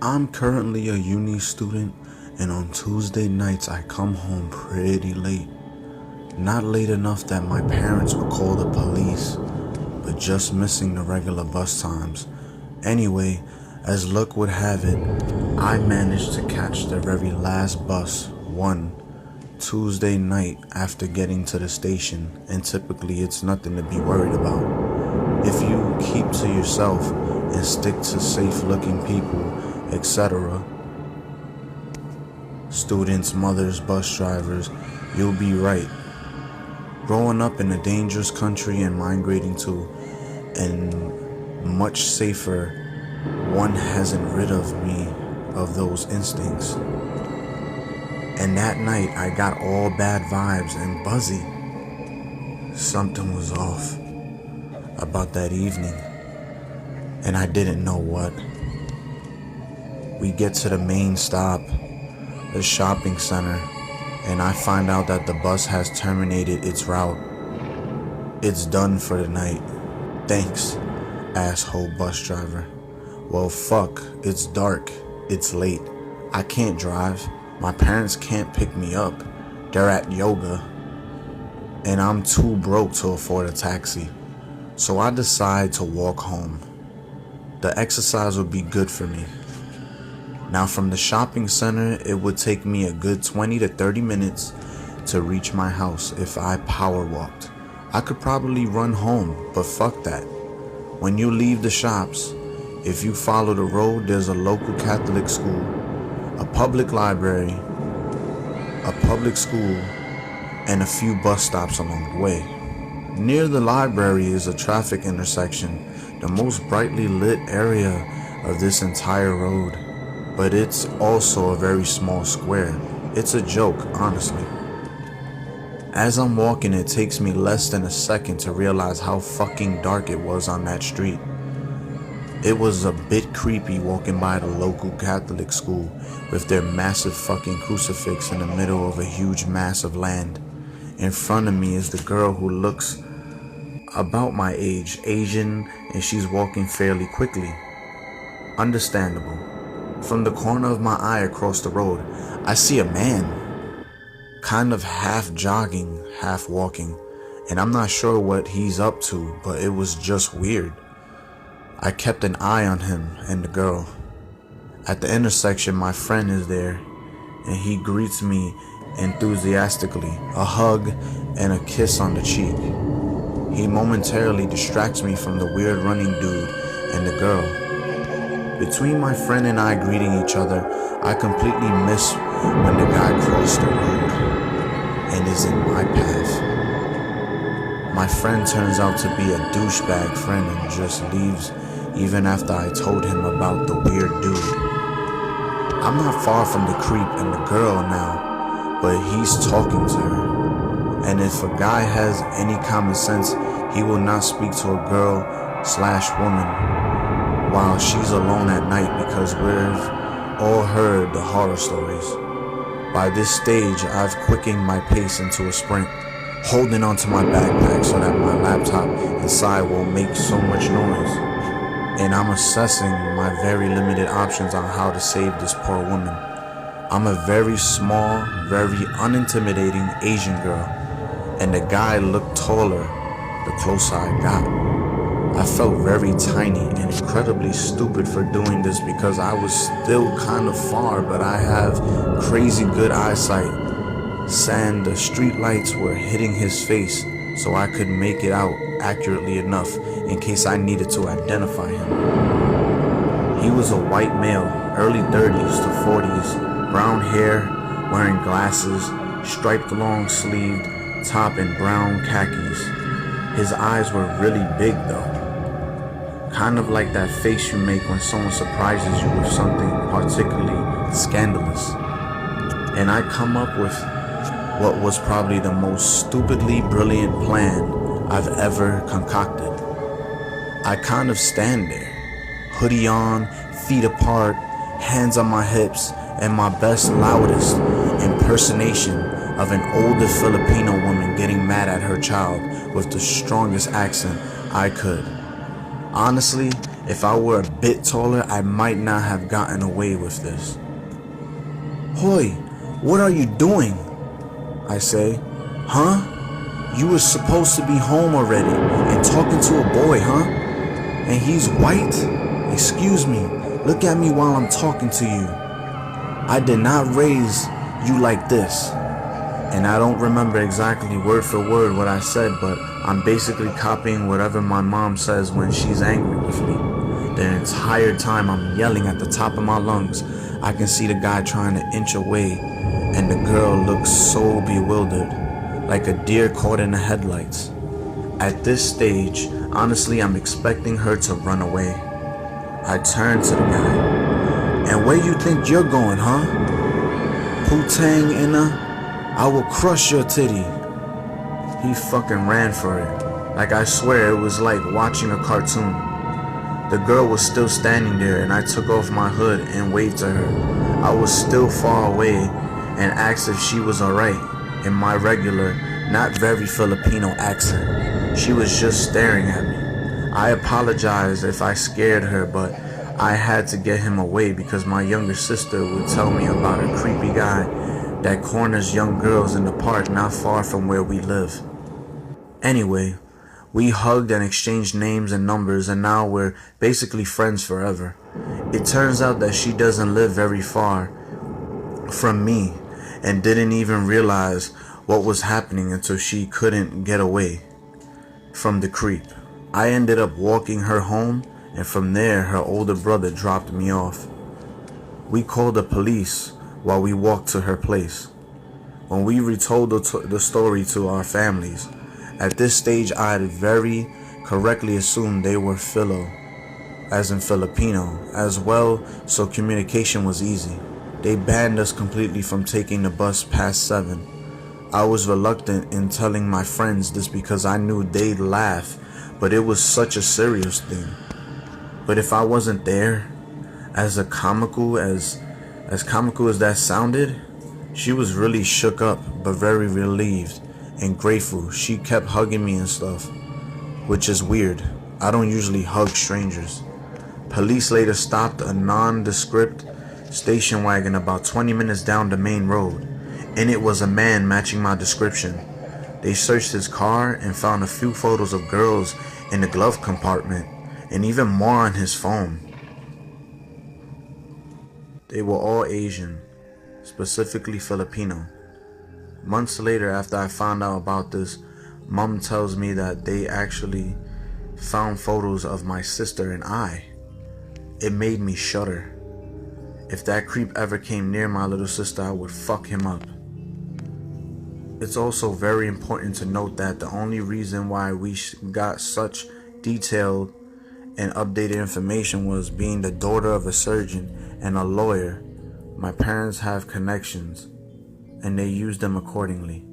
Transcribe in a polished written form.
I'm currently a uni student, and on Tuesday nights I come home pretty late. Not late enough that my parents would call the police, but just missing the regular bus times. Anyway, as luck would have it, I managed to catch the very last bus one Tuesday night after getting to the station, and typically it's nothing to be worried about. If you keep to yourself and stick to safe-looking people, etc., students, mothers, bus drivers, you'll be right. Growing up in a dangerous country and migrating to a much safer one hasn't rid of me of those instincts. And that night I got all bad vibes and buzzy. Something was off about that evening, and I didn't know what. We get to the main stop, the shopping center, and I find out that the bus has terminated its route. It's done for the night. Thanks, asshole bus driver. Well, fuck, it's dark, it's late. I can't drive. My parents can't pick me up. They're at yoga, and I'm too broke to afford a taxi. So I decide to walk home. The exercise would be good for me. Now from the shopping center, it would take me a good 20 to 30 minutes to reach my house if I power walked. I could probably run home, but fuck that. When you leave the shops, if you follow the road, there's a local Catholic school, a public library, a public school, and a few bus stops along the way. Near the library is a traffic intersection, the most brightly lit area of this entire road. But it's also a very small square. It's a joke, honestly. As I'm walking, it takes me less than a second to realize how fucking dark it was on that street. It was a bit creepy walking by the local Catholic school with their massive fucking crucifix in the middle of a huge mass of land. In front of me is the girl who looks about my age, Asian, and she's walking fairly quickly. Understandable. From the corner of my eye across the road, I see a man, kind of half jogging, half walking, and I'm not sure what he's up to, but it was just weird. I kept an eye on him and the girl. At the intersection, my friend is there, and he greets me enthusiastically, a hug and a kiss on the cheek. He momentarily distracts me from the weird running dude and the girl. Between my friend and I greeting each other, I completely miss when the guy crossed the road and is in my path. My friend turns out to be a douchebag friend and just leaves even after I told him about the weird dude. I'm not far from the creep and the girl now, but he's talking to her. And if a guy has any common sense, he will not speak to a girl/woman while she's alone at night, because we've all heard the horror stories. By this stage, I've quickened my pace into a sprint, holding onto my backpack so that my laptop inside won't make so much noise. And I'm assessing my very limited options on how to save this poor woman. I'm a very small, very unintimidating Asian girl, and the guy looked taller the closer I got. I felt very tiny and incredibly stupid for doing this because I was still kind of far, but I have crazy good eyesight. The street lights were hitting his face, so I could make it out accurately enough in case I needed to identify him. He was a white male, early 30s to 40s, brown hair, wearing glasses, striped long-sleeved top and brown khakis. His eyes were really big though, kind of like that face you make when someone surprises you with something particularly scandalous. And I come up with what was probably the most stupidly brilliant plan I've ever concocted. I kind of stand there, hoodie on, feet apart, hands on my hips, and my best, loudest impersonation of an older Filipino woman getting mad at her child with the strongest accent I could. Honestly, if I were a bit taller, I might not have gotten away with this. "Hoy, what are you doing?" I say. "Huh? You were supposed to be home already and talking to a boy, huh? And he's white? Excuse me, look at me while I'm talking to you. I did not raise you like this." And I don't remember exactly word for word what I said, but I'm basically copying whatever my mom says when she's angry with me. The entire time I'm yelling at the top of my lungs, I can see the guy trying to inch away, and the girl looks so bewildered, like a deer caught in the headlights. At this stage, honestly, I'm expecting her to run away. I turn to the guy. "And where you think you're going, huh? Putang Inna, I will crush your titty." He fucking ran for it. Like I swear it was like watching a cartoon. The girl was still standing there and I took off my hood and waved to her. I was still far away and asked if she was alright in my regular, not very Filipino accent. She was just staring at me. I apologized if I scared her, but I had to get him away because my younger sister would tell me about a creepy guy that corners young girls in the park not far from where we live. Anyway, we hugged and exchanged names and numbers, and now we're basically friends forever. It turns out that she doesn't live very far from me and didn't even realize what was happening until she couldn't get away from the creep. I ended up walking her home, and from there her older brother dropped me off. We called the police while we walked to her place. When we retold the story to our families, at this stage I had very correctly assumed they were Filo, as in Filipino, as well, so communication was easy. They banned us completely from taking the bus past 7. I was reluctant in telling my friends this because I knew they'd laugh, but it was such a serious thing. But if I wasn't there, as comical as that sounded, she was really shook up, but very relieved and grateful. She kept hugging me and stuff, which is weird. I don't usually hug strangers. Police later stopped a nondescript station wagon about 20 minutes down the main road. In it was a man matching my description. They searched his car and found a few photos of girls in the glove compartment, and even more on his phone. They were all Asian, specifically Filipino. Months later, after I found out about this, Mom tells me that they actually found photos of my sister and I. It made me shudder. If that creep ever came near my little sister, I would fuck him up. It's also very important to note that the only reason why we got such detailed and updated information was being the daughter of a surgeon and a lawyer. My parents have connections, and they used them accordingly.